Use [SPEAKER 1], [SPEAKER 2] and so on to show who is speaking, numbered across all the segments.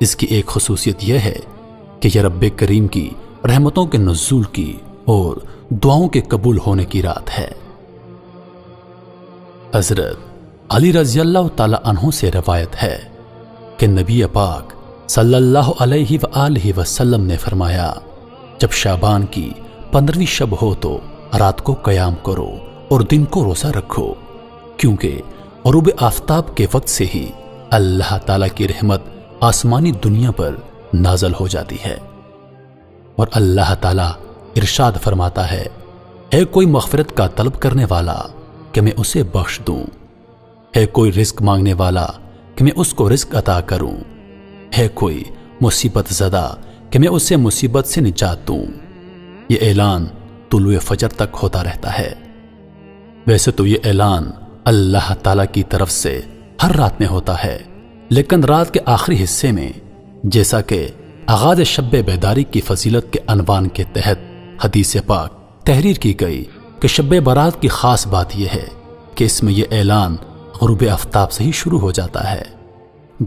[SPEAKER 1] اس کی ایک خصوصیت یہ ہے کہ یہ رب کریم کی رحمتوں کے نزول کی اور دعاؤں کے قبول ہونے کی رات ہے۔ حضرت علی رضی اللہ تعالی عنہ سے روایت ہے کہ نبی پاک صلی اللہ علیہ وآلہ وسلم نے فرمایا، جب شعبان کی 15ویں شب ہو تو رات کو قیام کرو اور دن کو روزہ رکھو، کیونکہ غروب آفتاب کے وقت سے ہی اللہ تعالیٰ کی رحمت آسمانی دنیا پر نازل ہو جاتی ہے، اور اللہ تعالیٰ ارشاد فرماتا ہے، ہے کوئی مغفرت کا طلب کرنے والا کہ میں اسے بخش دوں، ہے کوئی رزق مانگنے والا کہ میں اس کو رزق عطا کروں، ہے کوئی مصیبت زدہ کہ میں اسے مصیبت سے نجات دوں۔ یہ اعلان طلوع فجر تک ہوتا رہتا ہے۔ ویسے تو یہ اعلان اللہ تعالیٰ کی طرف سے ہر رات میں ہوتا ہے، لیکن رات کے آخری حصے میں، جیسا کہ آغاز شب بیداری کی فضیلت کے عنوان کے تحت حدیث پاک تحریر کی گئی کہ شب برات کی خاص بات یہ ہے کہ اس میں یہ اعلان غروب آفتاب سے ہی شروع ہو جاتا ہے۔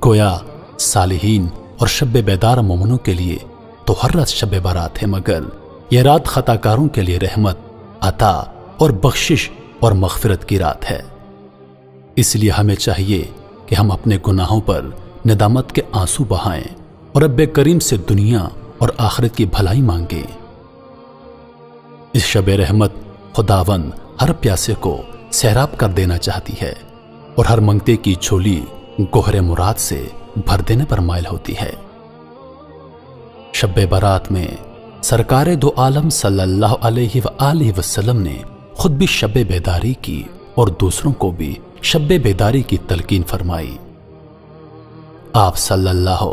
[SPEAKER 1] گویا صالحین اور شب بیدار مومنوں کے لیے تو ہر رات شب برات ہے، مگر یہ رات خطا کاروں کے لیے رحمت، عطا اور بخشش اور مغفرت کی رات ہے۔ اس لیے ہمیں چاہیے کہ ہم اپنے گناہوں پر ندامت کے آنسو بہائیں اور رب کریم سے دنیا اور آخرت کی بھلائی مانگیں۔ اس شب رحمت خداوند ہر پیاسے کو سیراب کر دینا چاہتی ہے اور ہر منگتے کی جھولی گوہر مراد سے بھر دینے پر مائل ہوتی ہے۔ شب برات میں سرکار دو عالم صلی اللہ علیہ وآلہ وسلم نے خود بھی شب بیداری کی اور دوسروں کو بھی شب بیداری کی تلقین فرمائی۔ آپ صلی اللہ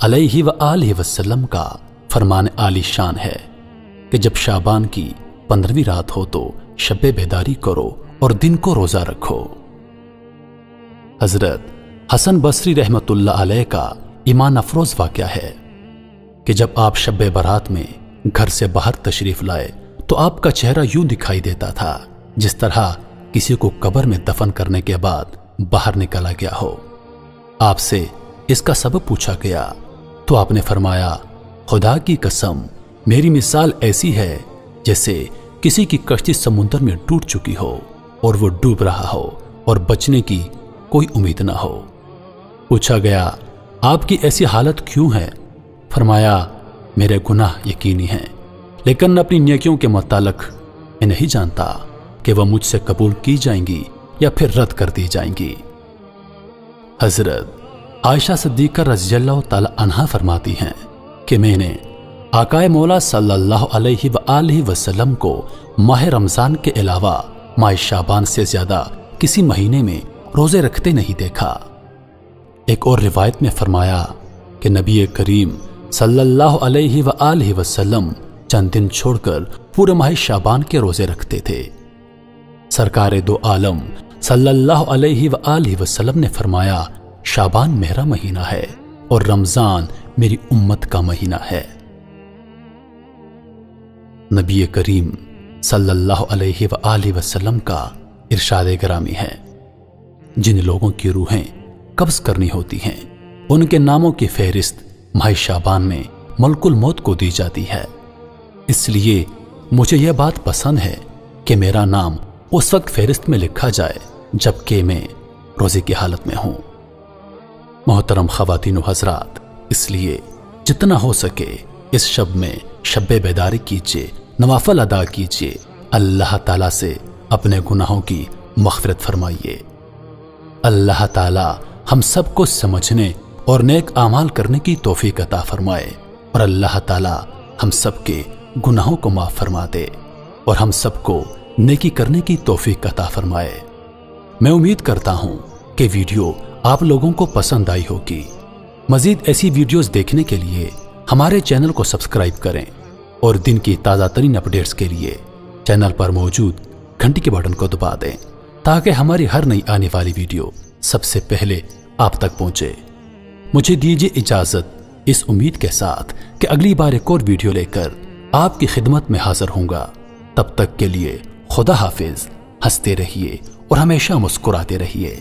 [SPEAKER 1] علیہ وآلہ وسلم کا فرمان عالی شان ہے کہ جب شعبان کی 15ویں رات ہو تو شب بیداری کرو اور دن کو روزہ رکھو۔ حضرت حسن بصری رحمت اللہ علیہ کا ایمان افروز واقعہ ہے کہ جب آپ شب برات میں گھر سے باہر تشریف لائے تو آپ کا چہرہ یوں دکھائی دیتا تھا جس طرح کسی کو قبر میں دفن کرنے کے بعد باہر نکالا گیا ہو۔ آپ سے اس کا سبب پوچھا گیا تو آپ نے فرمایا، خدا کی قسم میری مثال ایسی ہے جیسے کسی کی کشتی سمندر میں ٹوٹ چکی ہو اور وہ ڈوب رہا ہو اور بچنے کی کوئی امید نہ ہو۔ پوچھا گیا، آپ کی ایسی حالت کیوں ہے؟ فرمایا، میرے گناہ یقینی ہیں، لیکن اپنی نیکیوں کے متعلق میں نہیں جانتا کہ وہ مجھ سے قبول کی جائیں گی یا پھر رد کر دی جائیں گی۔ حضرت عائشہ صدیقہ رضی اللہ تعالی عنہا فرماتی ہیں کہ میں نے آقائے مولا صلی اللہ علیہ وآلہ وسلم کو ماہ رمضان کے علاوہ ماہ شعبان سے زیادہ کسی مہینے میں روزے رکھتے نہیں دیکھا۔ ایک اور روایت میں فرمایا کہ نبی کریم صلی اللہ علیہ وآلہ وسلم چند دن چھوڑ کر پورے ماہ شعبان کے روزے رکھتے تھے۔ سرکار دو عالم صلی اللہ علیہ وآلہ وسلم نے فرمایا، شعبان میرا مہینہ ہے اور رمضان میری امت کا مہینہ ہے۔ نبی کریم صلی اللہ علیہ وآلہ وسلم کا ارشاد گرامی ہے، جن لوگوں کی روحیں قبض کرنی ہوتی ہیں ان کے ناموں کی فہرست ماہ شعبان میں ملک الموت کو دی جاتی ہے۔ اس لیے مجھے یہ بات پسند ہے کہ میرا نام اس وقت فہرست میں لکھا جائے جبکہ میں روزے کی حالت میں ہوں۔ محترم خواتین و حضرات، اس لیے جتنا ہو سکے اس شب میں شب بیداری کیجیے، نوافل ادا کیجیے، اللہ تعالیٰ سے اپنے گناہوں کی مغفرت فرمائیے۔ اللہ تعالیٰ ہم سب کو سمجھنے اور نیک اعمال کرنے کی توفیق عطا فرمائے، اور اللہ تعالیٰ ہم سب کے گناہوں کو معاف فرما دے اور ہم سب کو نیکی کرنے کی توفیق عطا فرمائے۔ میں امید کرتا ہوں کہ ویڈیو آپ لوگوں کو پسند آئی ہوگی۔ مزید ایسی ویڈیوز دیکھنے کے لیے ہمارے چینل کو سبسکرائب کریں اور دن کی تازہ ترین اپڈیٹس کے لیے چینل پر موجود گھنٹی کے بٹن کو دبا دیں تاکہ ہماری ہر نئی آنے والی ویڈیو سب سے پہلے آپ تک پہنچے۔ مجھے دیجیے اجازت اس امید کے ساتھ کہ اگلی بار ایک اور ویڈیو لے کر آپ کی خدمت میں حاضر ہوں گا۔ تب تک کے لیے خدا حافظ، ہنستے رہیے اور ہمیشہ مسکراتے رہیے۔